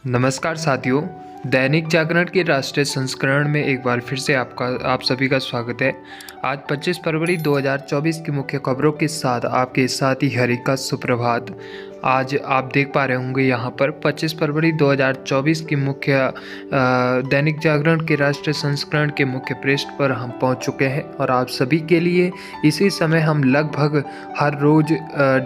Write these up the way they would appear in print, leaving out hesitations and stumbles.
नमस्कार साथियों। दैनिक जागरण के राष्ट्रीय संस्करण में एक बार फिर से आप सभी का स्वागत है। आज 25 फरवरी 2024 की मुख्य खबरों के साथ आपके साथ ही हरि का सुप्रभात। आज आप देख पा रहे होंगे यहाँ पर 25 फरवरी 2024 की मुख्य दैनिक जागरण के राष्ट्रीय संस्करण के मुख्य पृष्ठ पर हम पहुँच चुके हैं और आप सभी के लिए इसी समय हम लगभग हर रोज़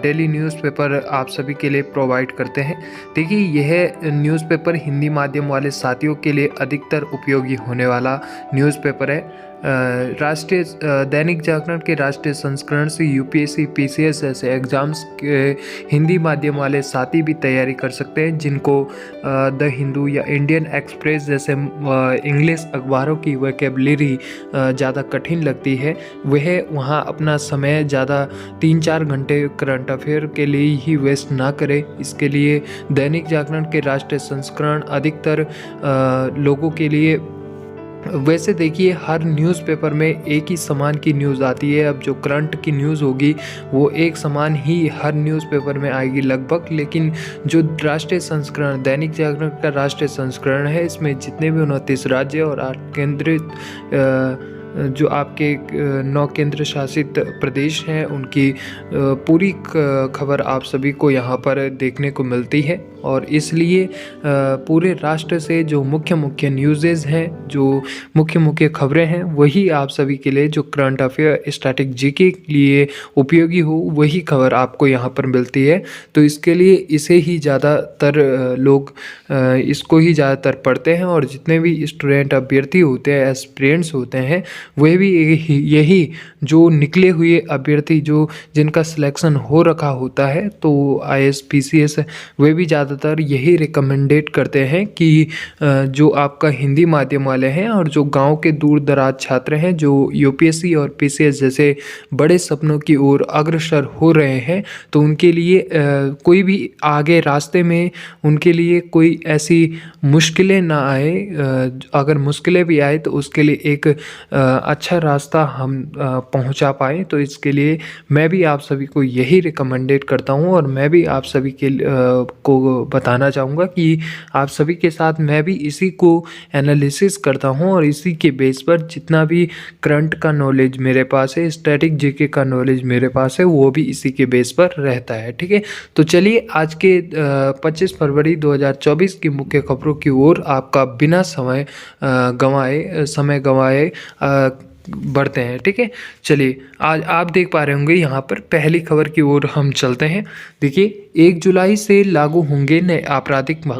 डेली न्यूज़पेपर आप सभी के लिए प्रोवाइड करते हैं। देखिए, यह न्यूज़पेपर हिंदी माध्यम वाले साथियों के लिए अधिकतर उपयोगी होने वाला न्यूज़पेपर है। राष्ट्रीय दैनिक जागरण के राष्ट्रीय संस्करण से यूपीएससी पीसीएस जैसे एग्ज़ाम्स के हिंदी माध्यम वाले साथी भी तैयारी कर सकते हैं, जिनको द हिंदू या इंडियन एक्सप्रेस जैसे इंग्लिश अखबारों की वोकैबुलरी ज़्यादा कठिन लगती है, वह वहाँ अपना समय ज़्यादा 3-4 घंटे करंट अफेयर के लिए ही वेस्ट ना करें। इसके लिए दैनिक जागरण के राष्ट्रीय संस्करण अधिकतर लोगों के लिए, वैसे देखिए हर न्यूज़पेपर में एक ही समान की न्यूज़ आती है। अब जो करंट की न्यूज़ होगी वो एक समान ही हर न्यूज़पेपर में आएगी लगभग, लेकिन जो राष्ट्रीय संस्करण दैनिक जागरण का राष्ट्रीय संस्करण है, इसमें जितने भी 29 राज्य और 8 केंद्रित जो आपके 9 केंद्र शासित प्रदेश हैं, उनकी पूरी खबर आप सभी को यहाँ पर देखने को मिलती है। और इसलिए पूरे राष्ट्र से जो मुख्य मुख्य न्यूज़ेज़ हैं, जो मुख्य मुख्य खबरें हैं, वही आप सभी के लिए जो करंट अफेयर स्टैटिक जीके के लिए उपयोगी हो, वही खबर आपको यहाँ पर मिलती है। तो इसके लिए इसे ही ज़्यादातर लोग इसको ही ज़्यादातर पढ़ते हैं और जितने भी स्टूडेंट अभ्यर्थी होते हैं, एस्पिरेंट्स होते हैं, वह भी यही जो निकले हुए अभ्यर्थी जो जिनका सिलेक्शन हो रखा होता है, तो आईएएस पीसीएस, वे भी ज़्यादातर यही रिकमेंडेड करते हैं कि जो आपका हिंदी माध्यम वाले हैं और जो गांव के दूर दराज छात्र हैं, जो यूपीएससी और पीसीएस जैसे बड़े सपनों की ओर अग्रसर हो रहे हैं, तो उनके लिए कोई भी आगे रास्ते में उनके लिए कोई ऐसी मुश्किलें ना आए। अगर मुश्किलें भी आए तो उसके लिए एक अच्छा रास्ता हम पहुंचा पाएँ। तो इसके लिए मैं भी आप सभी को यही रिकमेंडेड करता हूं और मैं भी आप सभी के को बताना चाहूँगा कि आप सभी के साथ मैं भी इसी को एनालिसिस करता हूं और इसी के बेस पर जितना भी करंट का नॉलेज मेरे पास है, स्टैटिक जीके का नॉलेज मेरे पास है, वो भी इसी के बेस पर रहता है। ठीक है, तो चलिए आज के 25 फरवरी 2024 की मुख्य खबरों की ओर आपका बिना समय गंवाए बढ़ते हैं। ठीक है, चलिए आज आप देख पा रहे होंगे यहाँ पर पहली खबर की ओर हम चलते हैं। देखिए, 1 जुलाई से लागू होंगे नए आपराधिक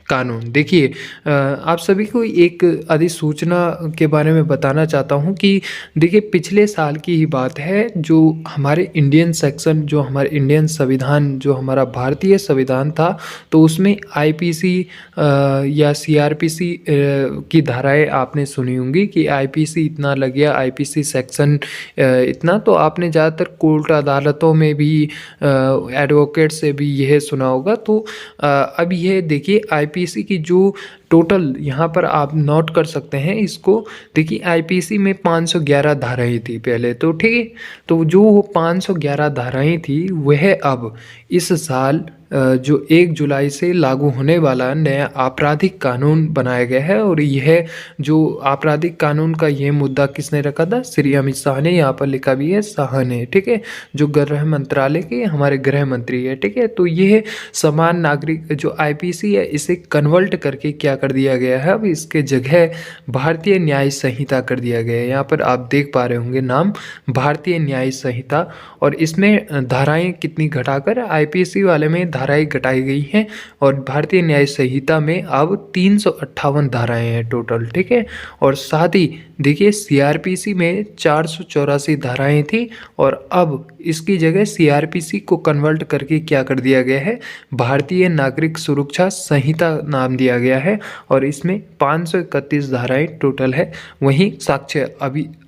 कानून। देखिए, आप सभी को एक अधिसूचना के बारे में बताना चाहता हूं कि देखिए, पिछले साल की ही बात है, जो हमारे इंडियन सेक्शन, जो हमारे इंडियन संविधान, जो हमारा भारतीय संविधान था, तो उसमें आईपीसी या सीआरपीसी की धाराएं आपने सुनी होंगी कि आईपीसी इतना लग गया, आईपीसी सेक्शन इतना। तो आपने ज़्यादातर कोर्ट अदालतों में भी एडवोकेट से भी यह सुना होगा। तो अब यह देखिए, आईपीसी की जो टोटल यहाँ पर आप नोट कर सकते हैं इसको। देखिए, आईपीसी में 511 धाराएं थी पहले, तो ठीक है। तो जो 511 धाराएं थी, वह अब इस साल जो 1 जुलाई से लागू होने वाला नया आपराधिक कानून बनाया गया है। और यह जो आपराधिक कानून का यह मुद्दा किसने रखा था? श्री अमित शाह ने, यहाँ पर लिखा भी है शाह ने, ठीक है, जो गृह मंत्रालय के हमारे गृह मंत्री है। ठीक है, तो यह समान नागरिक जो आईपीसी है, इसे कन्वर्ट करके क्या कर दिया गया है, अब इसके जगह भारतीय न्याय संहिता कर दिया गया है। यहाँ पर आप देख पा रहे होंगे नाम, भारतीय न्याय संहिता। और इसमें धाराएं कितनी घटाकर आईपीसी वाले में धाराएं घटाई गई हैं और भारतीय न्याय संहिता में अब 358 धाराएं हैं टोटल। ठीक है, और साथ ही देखिए, सीआरपीसी में 484 धाराएं थी और अब इसकी जगह सीआरपीसी को कन्वर्ट करके क्या कर दिया गया है, भारतीय नागरिक सुरक्षा संहिता नाम दिया गया है और इसमें 531 धाराएं टोटल है। वहीं साक्ष्य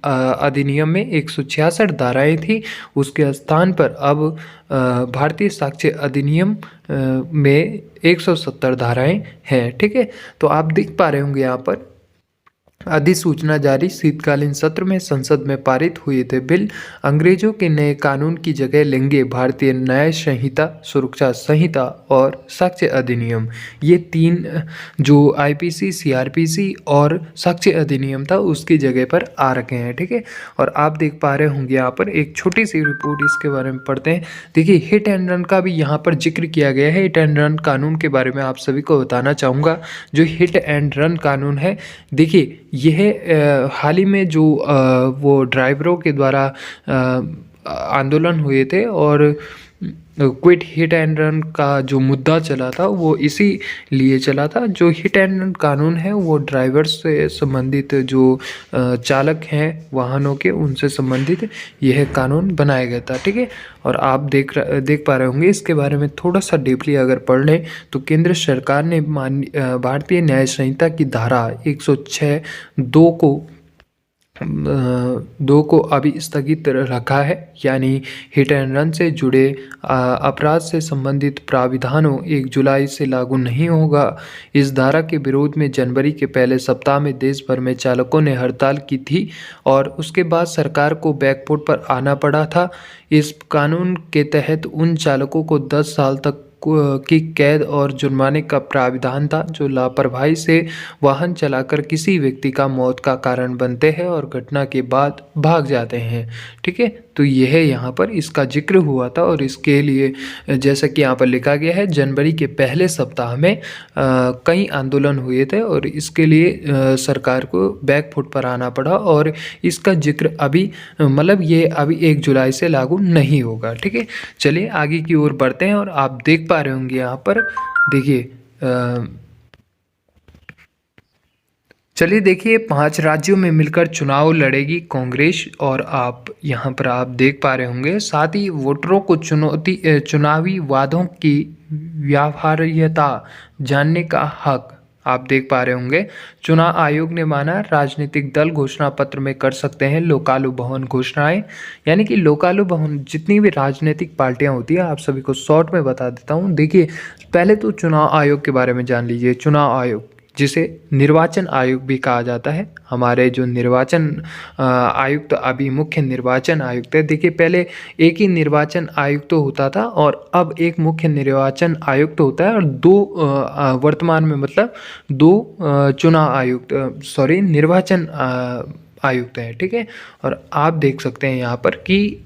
अधिनियम में 166 धाराएं थी, उसके स्थान पर अब भारतीय साक्ष्य अधिनियम में 170 धाराएं हैं। ठीक है, तो आप देख पा रहे होंगे यहाँ पर अधिसूचना जारी। शीतकालीन सत्र में संसद में पारित हुए थे बिल। अंग्रेजों के नए कानून की जगह लेंगे भारतीय न्याय संहिता, सुरक्षा संहिता और साक्ष्य अधिनियम। ये तीन जो आईपीसी, सीआरपीसी और साक्ष्य अधिनियम था उसकी जगह पर आ रखे हैं। ठीक है, और आप देख पा रहे होंगे यहाँ पर एक छोटी सी रिपोर्ट इसके बारे में पढ़ते हैं। देखिए, हिट एंड रन का भी यहाँ पर जिक्र किया गया है। हिट एंड रन कानून के बारे में आप सभी को बताना चाहूँगा। जो हिट एंड रन कानून है, देखिए यह हाल ही में जो वो ड्राइवरों के द्वारा आंदोलन हुए थे और क्विट हिट एंड रन का जो मुद्दा चला था वो इसी लिए चला था। जो हिट एंड रन कानून है वो ड्राइवर्स से संबंधित जो चालक हैं वाहनों के, उनसे संबंधित यह कानून बनाया गया था। ठीक है, और आप देख पा रहे होंगे इसके बारे में थोड़ा सा डीपली अगर पढ़ लें तो केंद्र सरकार ने भारतीय न्याय संहिता की धारा 106(2) को अभी स्थगित रखा है। यानी हिट एंड रन से जुड़े अपराध से संबंधित प्राविधानों 1 जुलाई से लागू नहीं होगा। इस धारा के विरोध में जनवरी के पहले सप्ताह में देश भर में चालकों ने हड़ताल की थी और उसके बाद सरकार को बैकफुट पर आना पड़ा था। इस कानून के तहत उन चालकों को 10 साल तक की कैद और जुर्माने का प्राविधान था जो लापरवाही से वाहन चलाकर किसी व्यक्ति का मौत का कारण बनते हैं और घटना के बाद भाग जाते हैं। ठीक है, तो यह यहाँ पर इसका जिक्र हुआ था और इसके लिए जैसा कि यहाँ पर लिखा गया है जनवरी के पहले सप्ताह में कई आंदोलन हुए थे और इसके लिए सरकार को बैकफुट पर आना पड़ा और इसका जिक्र अभी मतलब ये अभी 1 जुलाई से लागू नहीं होगा। ठीक है, चलिए आगे की ओर बढ़ते हैं और आप देख पा रहे होंगे यहाँ पर देखिए चलिए देखिए 5 राज्यों में मिलकर चुनाव लड़ेगी कांग्रेस और आप यहाँ पर आप देख पा रहे होंगे। साथ ही वोटरों को चुनावी वादों की व्यावहार्यता जानने का हक आप देख पा रहे होंगे। चुनाव आयोग ने माना राजनीतिक दल घोषणा पत्र में कर सकते हैं लोकालु भवन घोषणाएं। यानी कि लोकालु भवन जितनी भी राजनीतिक पार्टियां होती है, आप सभी को शॉर्ट में बता देता हूं। देखिए, पहले तो चुनाव आयोग के बारे में जान लीजिए। चुनाव आयोग जिसे निर्वाचन आयोग भी कहा जाता है, हमारे जो निर्वाचन आयुक्त अभी मुख्य निर्वाचन आयुक्त है। देखिए, पहले एक ही निर्वाचन आयुक्त होता था और अब एक मुख्य निर्वाचन आयुक्त होता है और 2 वर्तमान में मतलब 2 चुनाव आयुक्त निर्वाचन आयुक्त हैं। ठीक है, और आप देख सकते हैं यहाँ पर कि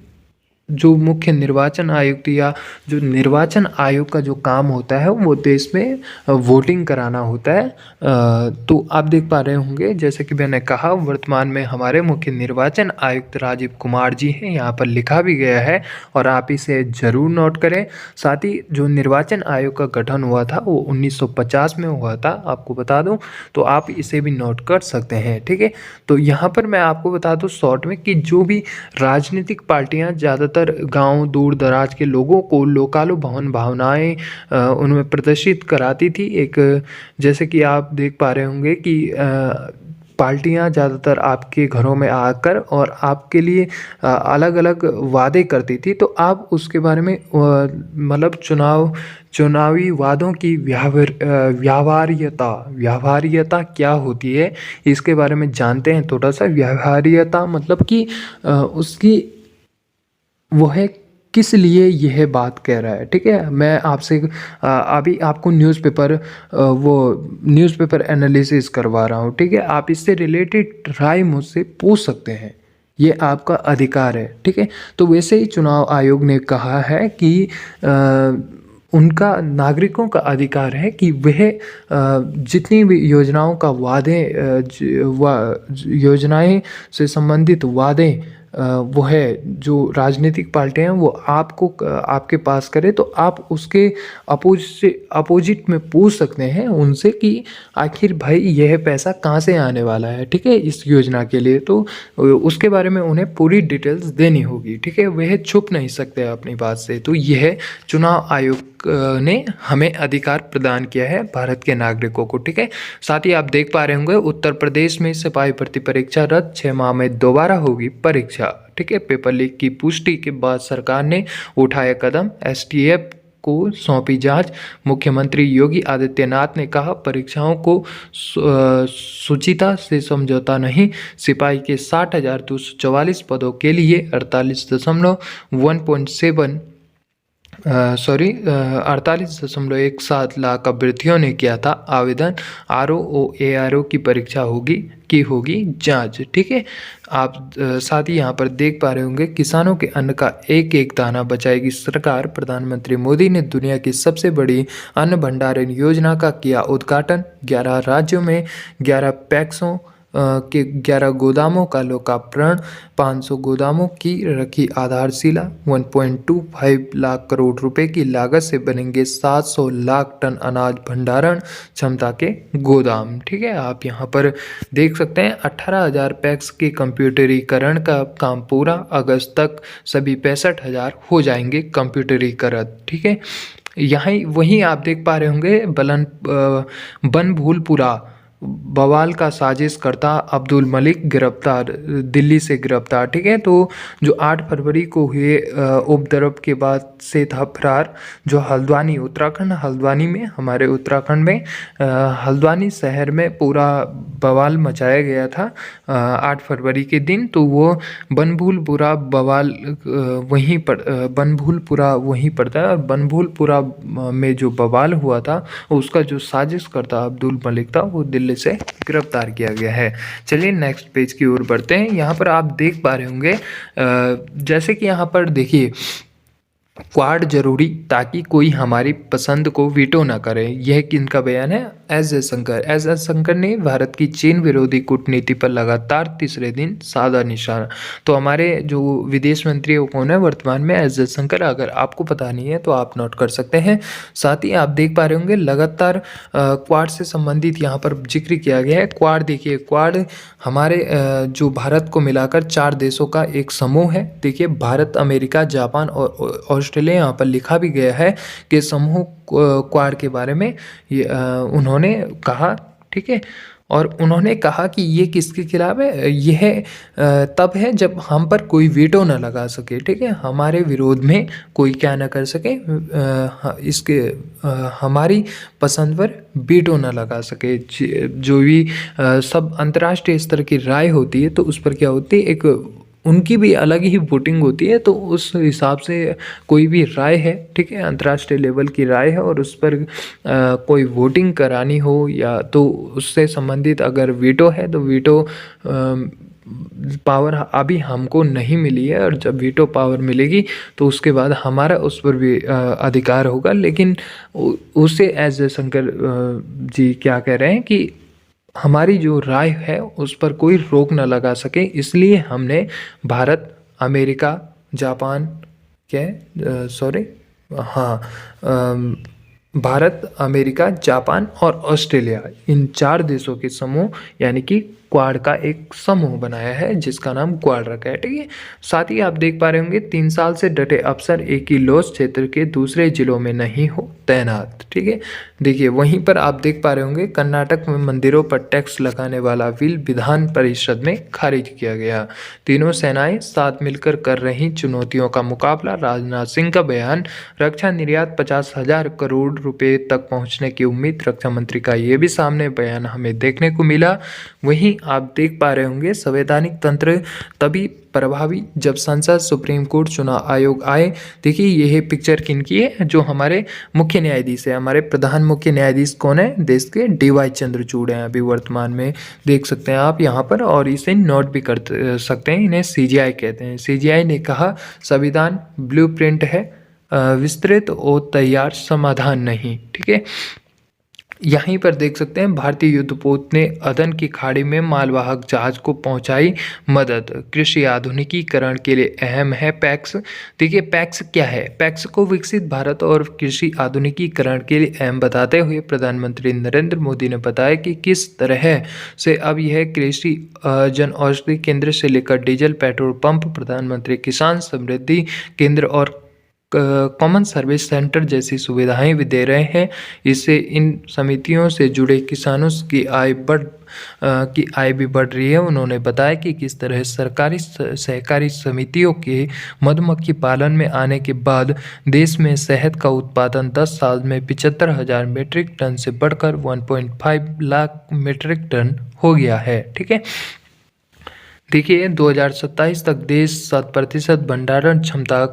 जो मुख्य निर्वाचन आयुक्त या जो निर्वाचन आयोग का जो काम होता है वो देश में वोटिंग कराना होता है। तो आप देख पा रहे होंगे जैसे कि मैंने कहा वर्तमान में हमारे मुख्य निर्वाचन आयुक्त राजीव कुमार जी हैं, यहाँ पर लिखा भी गया है और आप इसे ज़रूर नोट करें। साथ ही जो निर्वाचन आयोग का गठन हुआ था वो 1950 में हुआ था, आपको बता दूँ, तो आप इसे भी नोट कर सकते हैं। ठीक है, तो यहाँ पर मैं आपको बता दूँ शॉर्ट में कि जो भी राजनीतिक पार्टियाँ ज़्यादातर गांव दूर दराज के लोगों को लोकालु भवन भावनाएं उनमें प्रदर्शित कराती थी। एक जैसे कि आप देख पा रहे होंगे कि पार्टियां ज़्यादातर आपके घरों में आकर और आपके लिए अलग अलग वादे करती थी। तो आप उसके बारे में मतलब चुनावी वादों की व्यवहार्यता क्या होती है इसके बारे में जानते हैं थोड़ा सा। व्यवहार्यता मतलब कि उसकी वो है किस लिए यह बात कह रहा है। ठीक है, मैं आपसे अभी आपको न्यूज़पेपर एनालिसिस करवा रहा हूँ। ठीक है, आप इससे रिलेटेड राय मुझसे पूछ सकते हैं, ये आपका अधिकार है। ठीक है, तो वैसे ही चुनाव आयोग ने कहा है कि उनका नागरिकों का अधिकार है कि वह जितनी भी योजनाओं का योजनाएं से संबंधित वादे वो है जो राजनीतिक पार्टियां हैं वो आपके पास करे, तो आप उसके अपोजिट में पूछ सकते हैं उनसे कि आखिर भाई यह पैसा कहाँ से आने वाला है। ठीक है, इस योजना के लिए, तो उसके बारे में उन्हें पूरी डिटेल्स देनी होगी। ठीक है, वह छुप नहीं सकते अपनी बात से। तो यह चुनाव आयोग ने हमें अधिकार प्रदान किया है भारत के नागरिकों को। ठीक है, साथ ही आप देख पा रहे होंगे उत्तर प्रदेश में सिपाही भर्ती परीक्षा रद्द, 6 माह में दोबारा होगी परीक्षा। ठीक है, पेपर लीक की पुष्टि के बाद सरकार ने उठाया कदम। एसटीएफ को सौंपी जांच। मुख्यमंत्री योगी आदित्यनाथ ने कहा, परीक्षाओं को शुचिता से समझौता नहीं। सिपाही के 60,244 पदों के लिए 48.17 लाख अभ्यर्थियों ने किया था आवेदन। RO की परीक्षा होगी जांच। ठीक है, आप साथ ही यहाँ पर देख पा रहे होंगे, किसानों के अन्न का एक एक दाना बचाएगी सरकार। प्रधानमंत्री मोदी ने दुनिया की सबसे बड़ी अन्न भंडारण योजना का किया उद्घाटन। 11 राज्यों में 11 पैक्सों के 11 गोदामों का लोकार्पण। 500 गोदामों की रखी आधारशिला। 1.25 लाख करोड़ रुपए की लागत से बनेंगे 700 लाख टन अनाज भंडारण क्षमता के गोदाम। ठीक है, आप यहाँ पर देख सकते हैं 18,000 पैक्स के कंप्यूटरीकरण का काम पूरा। अगस्त तक सभी 65,000 हो जाएंगे कंप्यूटरीकृत। ठीक है, वहीं आप देख पा रहे होंगे बनभूलपुरा बवाल का साजिशकर्ता अब्दुल मलिक गिरफ्तार, दिल्ली से गिरफ्तार। ठीक है, तो जो 8 फरवरी को हुए उपद्रव के बाद से था फरार। जो हल्द्वानी, उत्तराखंड हल्द्वानी में, हमारे उत्तराखंड में हल्द्वानी शहर में पूरा बवाल मचाया गया था 8 फरवरी के दिन। तो वो बनभूलपुरा बवाल बनभूलपुरा वहीं पड़ता है। और बनभूलपुरा में जो बवाल हुआ था उसका जो साजिशकर्ता अब्दुल मलिक था वो दिल्ली से गिरफ्तार किया गया है। चलिए नेक्स्ट पेज की ओर बढ़ते हैं। यहाँ पर आप देख पा रहे होंगे, जैसे कि यहाँ पर देखिए, क्वाड जरूरी ताकि कोई हमारी पसंद को वीटो ना करे। यह किनका बयान है? एस जयशंकर ने भारत की चीन विरोधी कूटनीति पर लगातार तीसरे दिन साधा निशाना। तो हमारे जो विदेश मंत्री वो कौन है वर्तमान में? एस जयशंकर। अगर आपको पता नहीं है तो आप नोट कर सकते हैं। साथ ही आप देख पा रहे होंगे लगातार क्वाड से संबंधित यहाँ पर जिक्र किया गया है। क्वाड देखिए, क्वाड हमारे जो भारत को मिलाकर 4 देशों का एक समूह है। देखिए, भारत, अमेरिका, जापान और ऑस्ट्रेलिया। यहाँ पर लिखा भी गया है कि समूह क्वाड के बारे में उन्होंने कहा। ठीक है, और उन्होंने कहा कि ये किसके खिलाफ है? यह तब है जब हम पर कोई वीटो ना लगा सके। ठीक है, हमारे विरोध में कोई क्या ना कर सके, हमारी पसंद पर वीटो ना लगा सके। जो भी सब अंतर्राष्ट्रीय स्तर की राय होती है तो उस पर क्या होती है, एक उनकी भी अलग ही वोटिंग होती है। तो उस हिसाब से कोई भी राय है, ठीक है, अंतर्राष्ट्रीय लेवल की राय है और उस पर कोई वोटिंग करानी हो या तो उससे संबंधित अगर वीटो है तो वीटो पावर अभी हमको नहीं मिली है। और जब वीटो पावर मिलेगी तो उसके बाद हमारा उस पर भी अधिकार होगा। लेकिन उसे एस जयशंकर जी क्या कह रहे हैं कि हमारी जो राय है उस पर कोई रोक न लगा सके, इसलिए हमने Bharat, America, Japan Bharat, America, Japan और ऑस्ट्रेलिया, इन 4 देशों के समूह यानी कि क्वाड का एक समूह बनाया है जिसका नाम क्वाड रखा है। ठीक है, साथ ही आप देख पा रहे होंगे 3 साल से डटे अफसर एक ही लॉस क्षेत्र के दूसरे जिलों में नहीं हो तैनात। ठीक है, देखिए वहीं पर आप देख पा रहे होंगे कर्नाटक में मंदिरों पर टैक्स लगाने वाला बिल विधान परिषद में खारिज किया गया। तीनों सेनाएं साथ मिलकर कर रही चुनौतियों का मुकाबला। राजनाथ सिंह का बयान, रक्षा निर्यात 50,000 करोड़ रुपए तक पहुंचने की उम्मीद। रक्षा मंत्री का ये भी सामने बयान हमें देखने को मिला। वहीं आप देख पा रहे होंगे संवैधानिक तंत्र तभी प्रभावी जब संसद, सुप्रीम कोर्ट, चुनाव आयोग आए। देखिए यह पिक्चर किनकी है? जो हमारे मुख्य न्यायाधीश है, हमारे प्रधान मुख्य न्यायाधीश कौन है देश के? DY चंद्रचूड़ हैं अभी वर्तमान में, देख सकते हैं आप यहाँ पर। और इसे नोट भी कर सकते हैं, इन्हें CGI कहते हैं। CGI ने कहा संविधान ब्लूप्रिंट है, विस्तृत और तैयार समाधान नहीं। ठीक है, यहीं पर देख सकते हैं भारतीय युद्धपोत ने अदन की खाड़ी में मालवाहक जहाज को पहुंचाई मदद। कृषि आधुनिकीकरण के लिए अहम है पैक्स। देखिए पैक्स क्या है? पैक्स को विकसित भारत और कृषि आधुनिकीकरण के लिए अहम बताते हुए प्रधानमंत्री नरेंद्र मोदी ने बताया कि किस तरह से अब यह कृषि जन औषधि केंद्र से लेकर डीजल पेट्रोल पंप, प्रधानमंत्री किसान समृद्धि केंद्र और कॉमन सर्विस सेंटर जैसी सुविधाएं भी दे रहे हैं। इससे इन समितियों से जुड़े किसानों की आय भी बढ़ रही है। उन्होंने बताया कि किस तरह सरकारी सहकारी समितियों के मधुमक्खी पालन में आने के बाद देश में शहद का उत्पादन 10 साल में 75,000 मीट्रिक टन से बढ़कर 1.5 लाख मीट्रिक टन हो गया है। ठीक है, देखिए 2027 तक देश 7% भंडारण क्षमता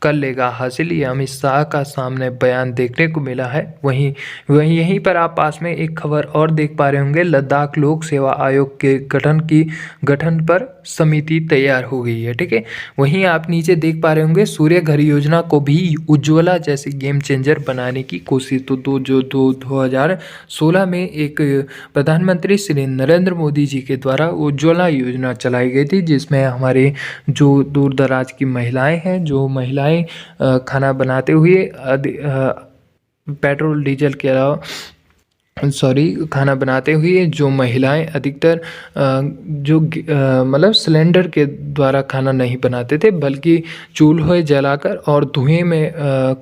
कर लेगा हासिल, ये अमित शाह का सामने बयान देखने को मिला है। वहीं यहीं पर आप पास में एक खबर और देख पा रहे होंगे, लद्दाख लोक सेवा आयोग के गठन पर समिति तैयार हो गई है। ठीक है, वहीं आप नीचे देख पा रहे होंगे सूर्य घर योजना को भी उज्ज्वला जैसी गेम चेंजर बनाने की कोशिश। तो 2016 में एक प्रधानमंत्री श्री नरेंद्र मोदी जी के द्वारा उज्ज्वला योजना चलाई गई थी, जिसमें हमारे जो दूर दराज की महिलाएं हैं, जो महिलाएं खाना बनाते हुए पेट्रोल डीजल के अलावा खाना बनाते हुए जो महिलाएं अधिकतर मतलब सिलेंडर के द्वारा खाना नहीं बनाते थे, बल्कि चूल्हे जलाकर और धुएं में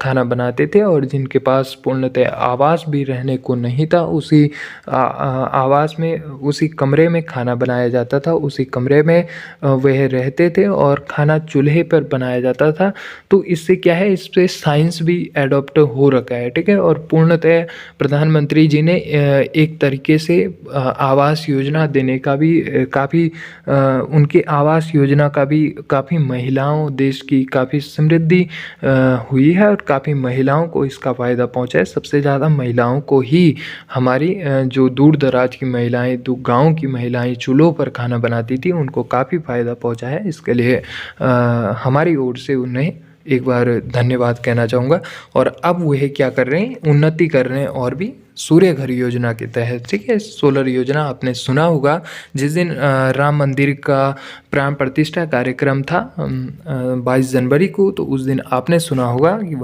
खाना बनाते थे, और जिनके पास पूर्णतः आवास भी रहने को नहीं था, उसी आवास में उसी कमरे में खाना बनाया जाता था, उसी कमरे में वह रहते थे और खाना चूल्हे पर बनाया जाता था। तो इससे क्या है, इस पर साइंस भी एडॉप्ट हो रखा है। ठीक है, और पूर्णतः प्रधानमंत्री जी ने एक तरीके से आवास योजना देने का भी काफ़ी उनके आवास योजना का भी काफ़ी महिलाओं देश की काफ़ी समृद्धि हुई है, और काफ़ी महिलाओं को इसका फ़ायदा पहुंचा है। सबसे ज़्यादा महिलाओं को ही हमारी जो दूर दराज की महिलाएं, गांव की महिलाएं चूल्हों पर खाना बनाती थी, उनको काफ़ी फ़ायदा पहुंचा है। इसके लिए हमारी ओर से उन्हें एक बार धन्यवाद कहना चाहूँगा। और अब वह क्या कर रहे हैं, उन्नति कर रहे हैं, और भी सूर्य घर योजना के तहत। ठीक है, सोलर योजना आपने सुना होगा। जिस दिन राम मंदिर का प्राण प्रतिष्ठा कार्यक्रम था 22 जनवरी को, तो उस दिन आपने सुना होगा कि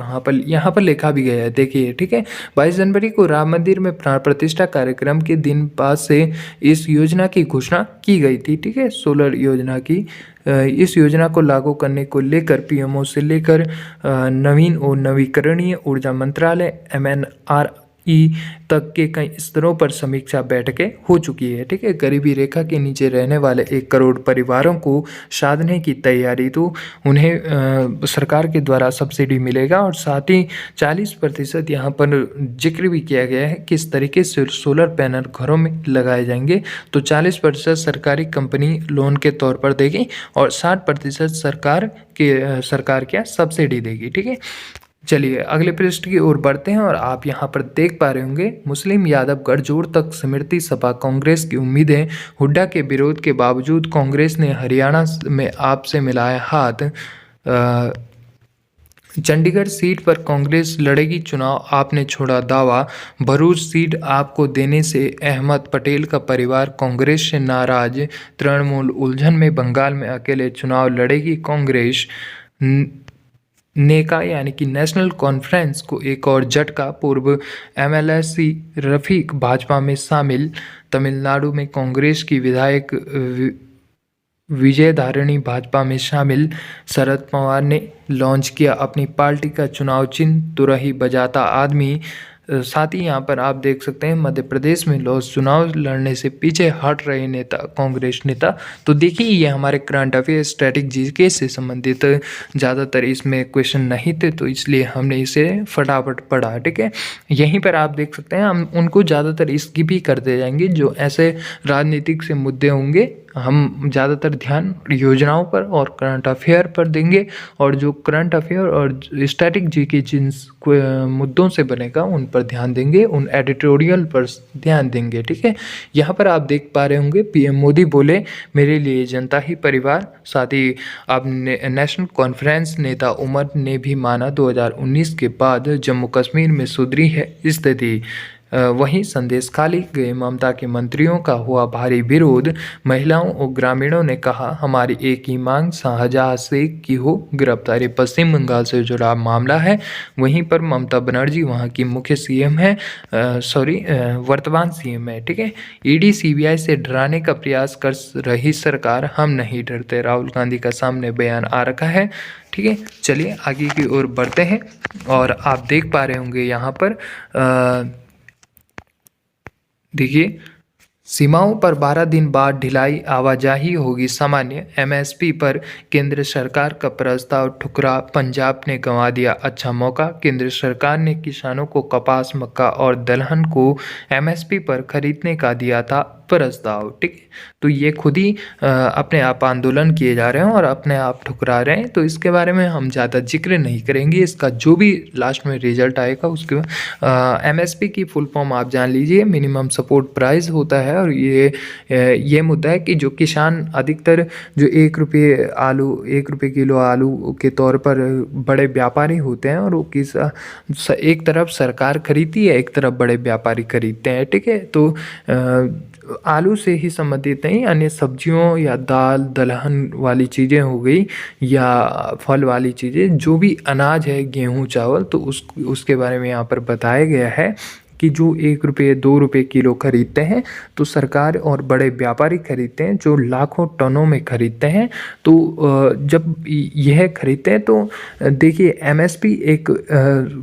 यहाँ पर लिखा भी गया है, देखिए। ठीक है, 22 जनवरी को राम मंदिर में प्राण प्रतिष्ठा कार्यक्रम के दिन बाद से इस योजना की घोषणा की गई थी। ठीक है, सोलर योजना की इस योजना को लागू करने को लेकर पीएमओ से लेकर नवीन और नवीकरणीय ऊर्जा मंत्रालय MNRE तक के कई स्तरों पर समीक्षा बैठकें हो चुकी है। ठीक है, गरीबी रेखा के नीचे रहने वाले 1 करोड़ परिवारों को साधने की तैयारी, तो उन्हें सरकार के द्वारा सब्सिडी मिलेगा, और साथ ही 40% यहाँ पर जिक्र भी किया गया है किस तरीके से सोलर पैनल घरों में लगाए जाएंगे। तो 40% सरकारी कंपनी लोन के तौर पर देगी, और 60% सरकार क्या सब्सिडी देगी। ठीक है, चलिए अगले पृष्ठ की ओर बढ़ते हैं, और आप यहाँ पर देख पा रहे होंगे, मुस्लिम यादव गठजोड़ तक सिमरती सपा कांग्रेस की उम्मीदें। हुड्डा के विरोध के बावजूद कांग्रेस ने हरियाणा में आपसे मिलाया हाथ। चंडीगढ़ सीट पर कांग्रेस लड़ेगी चुनाव, आपने छोड़ा दावा। भरूच सीट आपको देने से अहमद पटेल का परिवार कांग्रेस से नाराज। तृणमूल उलझन में, बंगाल में अकेले चुनाव लड़ेगी कांग्रेस। नेका यानी कि नेशनल कॉन्फ्रेंस को एक और झटका, पूर्व MLC रफीक भाजपा में शामिल। तमिलनाडु में कांग्रेस की विधायक विजयधारिणी भाजपा में शामिल। शरद पवार ने लॉन्च किया अपनी पार्टी का चुनाव चिन्ह, तुरही बजाता आदमी। साथ ही यहाँ पर आप देख सकते हैं मध्य प्रदेश में चुनाव लड़ने से पीछे हट रहे नेता, कांग्रेस नेता। तो देखिए ये हमारे करंट अफेयर स्टैटिक जीके से संबंधित ज़्यादातर इसमें क्वेश्चन नहीं थे, तो इसलिए हमने इसे फटाफट पढ़ा। ठीक है, यहीं पर आप देख सकते हैं, हम उनको ज़्यादातर स्किप भी करते जाएंगे। जो ऐसे राजनीतिक से मुद्दे होंगे, हम ज़्यादातर ध्यान योजनाओं पर और करंट अफेयर पर देंगे, और जो करंट अफेयर और स्टैटिक जीके जिन मुद्दों से बनेगा उन पर ध्यान देंगे, उन एडिटोरियल पर ध्यान देंगे। ठीक है, यहाँ पर आप देख पा रहे होंगे, PM मोदी बोले मेरे लिए जनता ही परिवार। साथ ही आप नेशनल कॉन्फ्रेंस नेता उमर ने भी माना 2019 के बाद जम्मू कश्मीर में सुधरी है स्थिति। वहीं संदेश खाली गए ममता के मंत्रियों का हुआ भारी विरोध। महिलाओं और ग्रामीणों ने कहा, हमारी एक ही मांग शाहजहां शेख की हो गिरफ्तारी। पश्चिम बंगाल से जुड़ा मामला है। वहीं पर ममता बनर्जी वहां की मुख्य सीएम है, वर्तमान सीएम है। ठीक है। ईडी सीबीआई से डराने का प्रयास कर रही सरकार, हम नहीं डरते, राहुल गांधी का सामने बयान आ रखा है। ठीक है। चलिए आगे की ओर बढ़ते हैं और आप देख पा रहे होंगे यहाँ पर देखिए, सीमाओं पर 12 दिन बाद ढिलाई, आवाजाही होगी सामान्य। एमएसपी पर केंद्र सरकार का प्रस्ताव ठुकरा, पंजाब ने गंवा दिया अच्छा मौका। केंद्र सरकार ने किसानों को कपास, मक्का और दलहन को एमएसपी पर खरीदने का दिया था प्रस्ताव। ठीक है। तो ये खुद ही अपने आप आंदोलन किए जा रहे हैं और अपने आप ठुकरा रहे हैं। तो इसके बारे में हम ज़्यादा जिक्र नहीं करेंगे। इसका जो भी लास्ट में रिजल्ट आएगा उसके एमएसपी की फुल फॉर्म आप जान लीजिए, मिनिमम सपोर्ट प्राइस होता है। और ये मुद्दा है कि जो किसान अधिकतर जो 1 रुपये किलो आलू के तौर पर बड़े व्यापारी होते हैं, और वो एक तरफ सरकार खरीदती है, एक तरफ बड़े व्यापारी खरीदते हैं। ठीक है। तो आलू से ही संबंधित नहीं, अन्य सब्जियों या दाल दलहन वाली चीज़ें हो गई, या फल वाली चीज़ें, जो भी अनाज है, गेहूँ चावल, तो उसके बारे में यहाँ पर बताया गया है कि जो 1 रुपये 2 रुपये किलो खरीदते हैं, तो सरकार और बड़े व्यापारी खरीदते हैं जो लाखों टनों में खरीदते हैं। तो जब यह खरीदते हैं तो देखिए, एमएसपी एक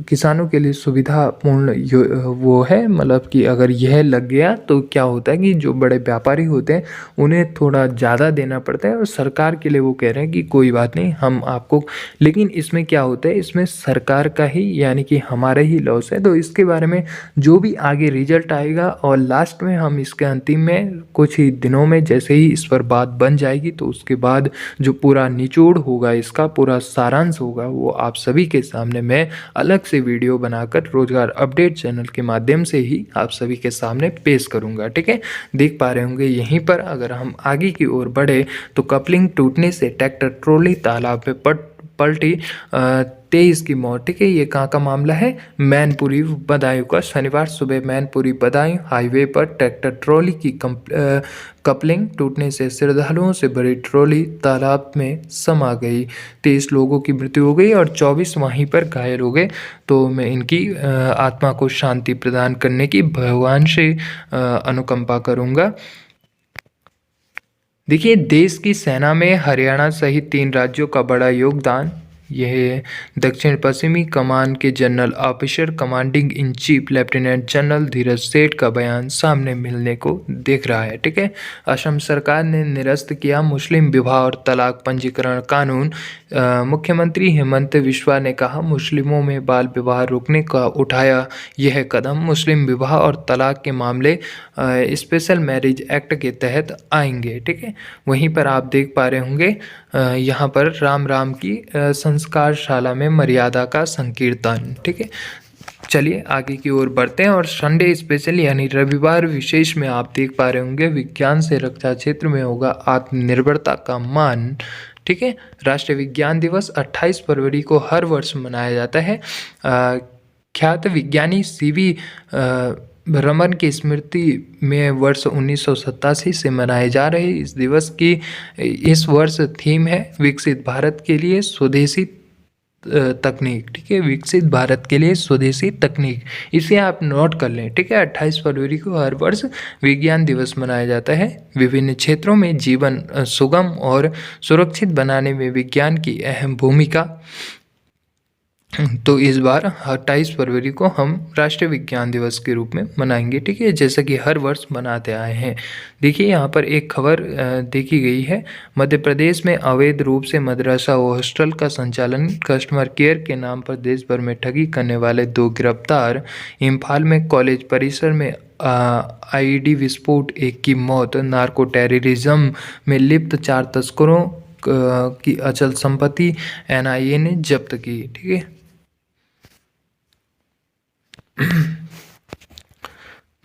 किसानों के लिए सुविधापूर्ण वो है, मतलब कि अगर यह लग गया तो क्या होता है कि जो बड़े व्यापारी होते हैं उन्हें थोड़ा ज़्यादा देना पड़ता है, और सरकार के लिए वो कह रहे हैं कि कोई बात नहीं, हम आपको। लेकिन इसमें क्या होता है, इसमें सरकार का ही यानी कि हमारा ही लॉस है। तो इसके बारे में जो भी आगे रिजल्ट आएगा, और लास्ट में हम इसके अंतिम में कुछ ही दिनों में जैसे ही इस पर बात बन जाएगी, तो उसके बाद जो पूरा निचोड़ होगा, इसका पूरा सारांश होगा, वो आप सभी के सामने मैं अलग से वीडियो बनाकर रोजगार अपडेट चैनल के माध्यम से ही आप सभी के सामने पेश करूंगा। ठीक है। देख पा रहे होंगे यहीं पर, अगर हम आगे की ओर बढ़े तो कपलिंग टूटने से ट्रैक्टर ट्रॉली तालाब में पलटी, 23 की मौत। ठीक है। ये कहाँ का मामला है, मैनपुरी बदायूं का। शनिवार सुबह मैनपुरी बदायूं हाईवे पर ट्रैक्टर ट्रॉली की कपलिंग टूटने से श्रद्धालुओं से भरी ट्रॉली तालाब में समा गई। 23 लोगों की मृत्यु हो गई और 24 वहीं पर घायल हो गए। तो मैं इनकी आत्मा को शांति प्रदान करने की भगवान से अनुकंपा करूँगा। देखिए, देश की सेना में हरियाणा सहित 3 राज्यों का बड़ा योगदान। यह दक्षिण पश्चिमी कमान के general officer commanding in chief lieutenant general Dheeraj Seth का बयान सामने मिलने को दिख रहा है। ठीक है। असम सरकार ने निरस्त किया मुस्लिम विवाह और तलाक पंजीकरण कानून। मुख्यमंत्री हेमंत बिस्वा ने कहा, मुस्लिमों में बाल विवाह रोकने का उठाया यह कदम। मुस्लिम विवाह और तलाक के मामले स्पेशल मैरिज एक्ट के तहत आएंगे। ठीक है। वहीं पर आप देख पा रहे होंगे यहाँ पर राम राम की संस्कारशाला में मर्यादा का संकीर्तन। ठीक है। चलिए आगे की ओर बढ़ते हैं और संडे स्पेशल यानी रविवार विशेष में आप देख पा रहे होंगे, विज्ञान से रक्षा क्षेत्र में होगा आत्मनिर्भरता का मान। ठीक है। राष्ट्रीय विज्ञान दिवस 28 फरवरी को हर वर्ष मनाया जाता है। ख्यात विज्ञानी सीवी रमन की स्मृति में वर्ष 1987 से मनाए जा रहे इस दिवस की इस वर्ष थीम है विकसित भारत के लिए स्वदेशी तकनीक। ठीक है। विकसित भारत के लिए स्वदेशी तकनीक, इसे आप नोट कर लें। ठीक है। 28 फरवरी को हर वर्ष विज्ञान दिवस मनाया जाता है। विभिन्न क्षेत्रों में जीवन सुगम और सुरक्षित बनाने में विज्ञान की अहम भूमिका। तो इस बार 28 फरवरी को हम राष्ट्रीय विज्ञान दिवस के रूप में मनाएंगे। ठीक है। जैसा कि हर वर्ष मनाते आए हैं। देखिए, यहाँ पर एक खबर देखी गई है। मध्य प्रदेश में अवैध रूप से मदरसा व हॉस्टल का संचालन, कस्टमर केयर के नाम पर देश भर में ठगी करने वाले 2 गिरफ्तार। इम्फाल में कॉलेज परिसर में आईईडी विस्फोट, 1 की मौत। नार्को टेररिज्म में लिप्त 4 तस्करों की अचल संपत्ति एनआईए ने जब्त की। ठीक है।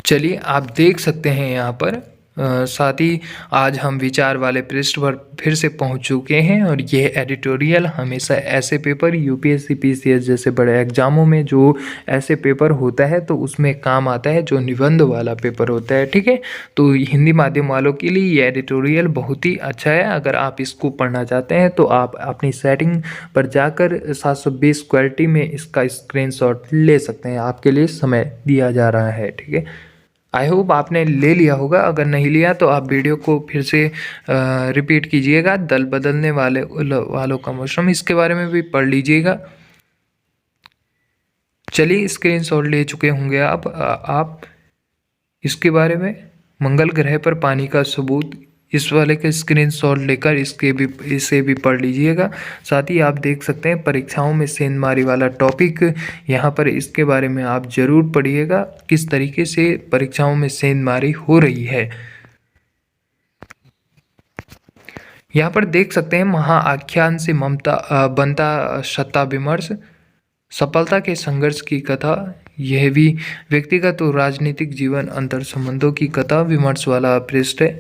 चलिए आप देख सकते हैं यहाँ पर साथ ही आज हम विचार वाले पृष्ठ पर फिर से पहुंच चुके हैं और यह एडिटोरियल हमेशा ऐसे पेपर यूपीएससी पीसीएस जैसे बड़े एग्जामों में जो ऐसे पेपर होता है तो उसमें काम आता है, जो निबंध वाला पेपर होता है। ठीक है, तो हिंदी माध्यम वालों के लिए ये एडिटोरियल बहुत ही अच्छा है। अगर आप इसको पढ़ना चाहते हैं तो आप अपनी सेटिंग पर जाकर 720 क्वालिटी में इसका स्क्रीनशॉट ले सकते हैं। आपके लिए समय दिया जा रहा है। ठीक है, आई होप आपने ले लिया होगा। अगर नहीं लिया तो आप वीडियो को फिर से रिपीट कीजिएगा। दल बदलने वालों का मौसम, इसके बारे में भी पढ़ लीजिएगा। चलिए, स्क्रीनशॉट ले चुके होंगे आप इसके बारे में। मंगल ग्रह पर पानी का सबूत, इस वाले का स्क्रीनशॉट लेकर इसे भी पढ़ लीजिएगा। साथ ही आप देख सकते हैं परीक्षाओं में सेंधमारी वाला टॉपिक यहाँ पर, इसके बारे में आप जरूर पढ़िएगा किस तरीके से परीक्षाओं में सेंधमारी हो रही है। यहाँ पर देख सकते हैं महाआख्यान से ममता बनता सत्ता विमर्श, सफलता के संघर्ष की कथा। यह भी व्यक्तिगत और राजनीतिक जीवन अंतर संबंधों की कथा विमर्श वाला पृष्ठ है।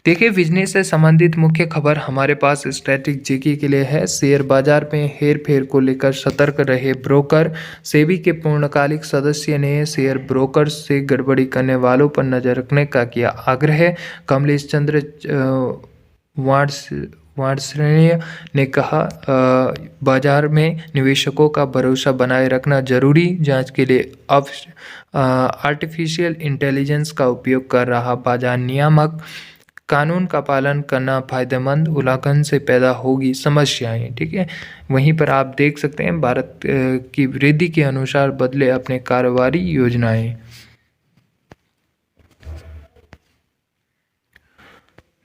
देखिए, बिजनेस से संबंधित मुख्य खबर हमारे पास स्ट्रैटेजी के लिए है। शेयर बाजार में हेरफेर को लेकर सतर्क रहे ब्रोकर। सेबी के पूर्णकालिक सदस्य ने शेयर ब्रोकर्स से गड़बड़ी करने वालों पर नजर रखने का किया आग्रह। कमलेश चंद्र वार्ष्णेय ने कहा, बाजार में निवेशकों का भरोसा बनाए रखना जरूरी। जांच के लिए अब आर्टिफिशियल इंटेलिजेंस का उपयोग कर रहा बाजार नियामक। कानून का पालन करना फायदेमंद, उल्लंघन से पैदा होगी समस्याएं। ठीक है, वहीं पर आप देख सकते हैं भारत की वृद्धि के अनुसार बदले अपने कारोबारी योजनाएं।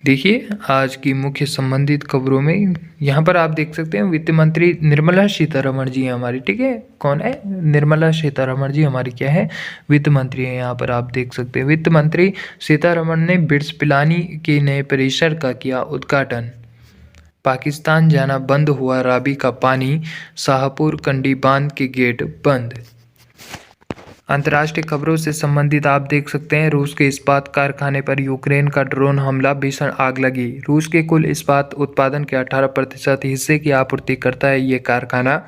देखिए, आज की मुख्य संबंधित खबरों में यहाँ पर आप देख सकते हैं वित्त मंत्री निर्मला सीतारमण जी हमारी। ठीक है, कौन है? निर्मला सीतारमण जी हमारी क्या है? वित्त मंत्री है। यहाँ पर आप देख सकते हैं वित्त मंत्री सीतारमण ने बिट्स पिलानी के नए परिसर का किया उद्घाटन। पाकिस्तान जाना बंद हुआ रावी का पानी, शाहपुर कंडी बांध के गेट बंद। अंतर्राष्ट्रीय खबरों से संबंधित आप देख सकते हैं रूस के इस्पात कारखाने पर यूक्रेन का ड्रोन हमला, भीषण आग लगी। रूस के कुल इस्पात उत्पादन के 18% हिस्से की आपूर्ति करता है ये कारखाना।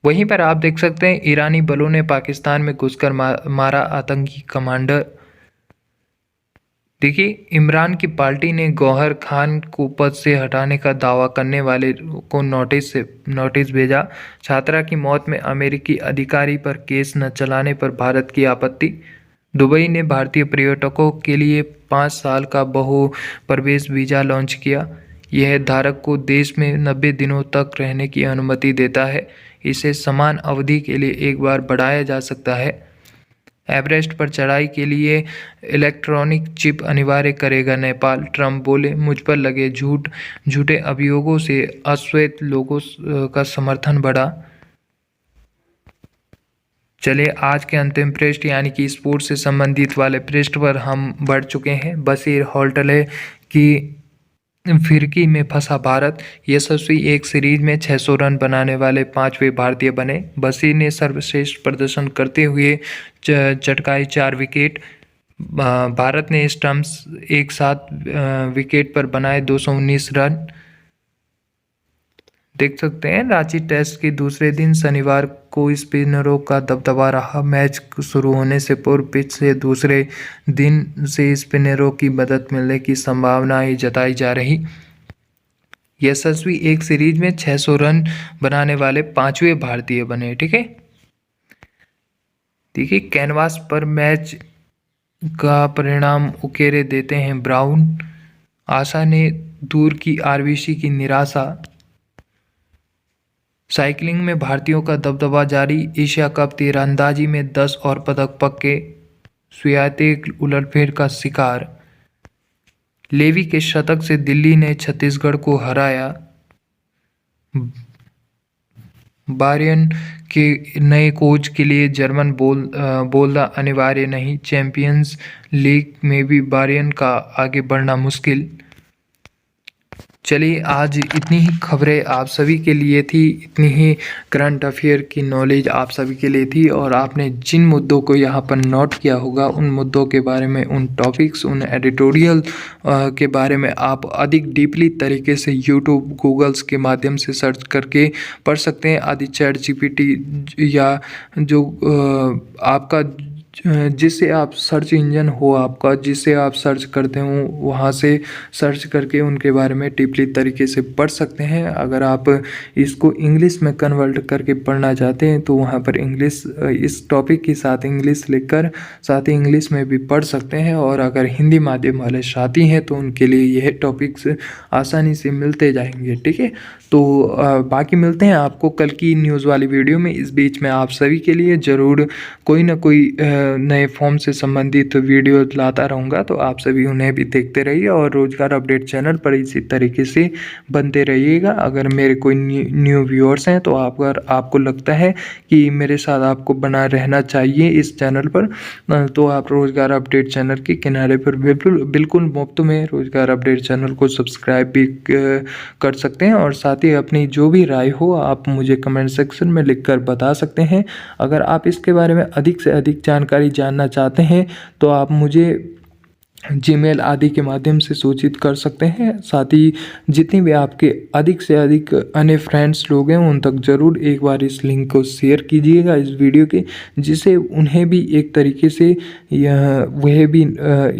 वहीं पर आप देख सकते हैं ईरानी बलों ने पाकिस्तान में घुसकर मारा आतंकी कमांडर। देखिए, इमरान की पार्टी ने गौहर खान को पद से हटाने का दावा करने वाले को नोटिस भेजा। छात्रा की मौत में अमेरिकी अधिकारी पर केस न चलाने पर भारत की आपत्ति। दुबई ने भारतीय पर्यटकों के लिए 5 साल का बहु प्रवेश वीज़ा लॉन्च किया। यह धारक को देश में 90 दिनों तक रहने की अनुमति देता है। इसे समान अवधि के लिए एक बार बढ़ाया जा सकता है। एवरेस्ट पर चढ़ाई के लिए इलेक्ट्रॉनिक चिप अनिवार्य करेगा नेपाल। ट्रंप बोले, मुझ पर लगे झूठे अभियोगों से अश्वेत लोगों का समर्थन बढ़ा। चलिए, आज के अंतिम पृष्ठ यानी कि स्पोर्ट्स से संबंधित वाले पृष्ठ पर हम बढ़ चुके हैं। बशीर होल्टले की फिरकी में फंसा भारत, यशस्वी एक सीरीज में 600 रन बनाने वाले 5वें भारतीय बने। बशीर ने सर्वश्रेष्ठ प्रदर्शन करते हुए चटकाई 4 विकेट। भारत ने स्टम्प्स एक साथ विकेट पर बनाए 219 रन। देख सकते हैं रांची टेस्ट के दूसरे दिन शनिवार को स्पिनरों का दबदबा रहा। मैच शुरू होने से पूर्व पिच से दूसरे दिन से स्पिनरों की मदद मिलने की संभावनाएं जताई जा रही। यशस्वी एक सीरीज में 600 रन बनाने वाले 5वें भारतीय बने। ठीक है, देखिए, कैनवास पर मैच का परिणाम उकेरे देते हैं ब्राउन। आशा ने दूर की आरबीसी की निराशा। साइकिलिंग में भारतीयों का दबदबा जारी। एशिया कप तीरंदाजी में 10 और पदक पक्के। स्वियातेक उलटफेर का शिकार। लेवी के शतक से दिल्ली ने छत्तीसगढ़ को हराया। बायर्न के नए कोच के लिए जर्मन बोलना अनिवार्य नहीं। चैंपियंस लीग में भी बायर्न का आगे बढ़ना मुश्किल। चलिए, आज इतनी ही खबरें आप सभी के लिए थी, इतनी ही करंट अफेयर की नॉलेज आप सभी के लिए थी। और आपने जिन मुद्दों को यहाँ पर नोट किया होगा, उन मुद्दों के बारे में, उन टॉपिक्स, उन एडिटोरियल के बारे में आप अधिक डीपली तरीके से यूट्यूब, गूगल्स के माध्यम से सर्च करके पढ़ सकते हैं। आदि चैट जीपीटी या जो आपका जिससे आप सर्च इंजन हो आपका, जिससे आप सर्च करते हो, वहाँ से सर्च करके उनके बारे में डीपली तरीके से पढ़ सकते हैं। अगर आप इसको इंग्लिश में कन्वर्ट करके पढ़ना चाहते हैं तो वहाँ पर इंग्लिश, इस टॉपिक के साथ इंग्लिश लिखकर साथ ही इंग्लिश में भी पढ़ सकते हैं। और अगर हिंदी माध्यम वाले साथी हैं तो उनके लिए यह टॉपिक्स आसानी से मिलते जाएंगे। ठीक है, तो बाकी मिलते हैं आपको कल की न्यूज़ वाली वीडियो में। इस बीच में आप सभी के लिए ज़रूर कोई ना कोई नए फॉर्म से संबंधित वीडियो लाता रहूँगा, तो आप सभी उन्हें भी देखते रहिए और रोजगार अपडेट चैनल पर इसी तरीके से बनते रहिएगा। अगर मेरे कोई न्यू व्यूअर्स हैं तो अगर आपको लगता है कि मेरे साथ आपको बना रहना चाहिए इस चैनल पर, तो आप रोजगार अपडेट चैनल के किनारे पर बिल्कुल मुफ्त में रोजगार अपडेट चैनल को सब्सक्राइब भी कर सकते हैं। और साथ ही अपनी जो भी राय हो आप मुझे कमेंट सेक्शन में लिखकर बता सकते हैं। अगर आप इसके बारे में अधिक से अधिक जानकारी जानना चाहते हैं तो आप मुझे जीमेल आदि के माध्यम से सूचित कर सकते हैं। साथ ही जितनी भी आपके अधिक से अधिक अन्य फ्रेंड्स लोग हैं उन तक ज़रूर एक बार इस लिंक को शेयर कीजिएगा इस वीडियो के, जिससे उन्हें भी एक तरीके से वह भी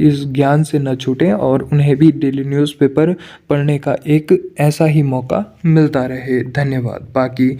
इस ज्ञान से न छूटें और उन्हें भी डेली न्यूज़पेपर पढ़ने का एक ऐसा ही मौका मिलता रहे। धन्यवाद। बाकी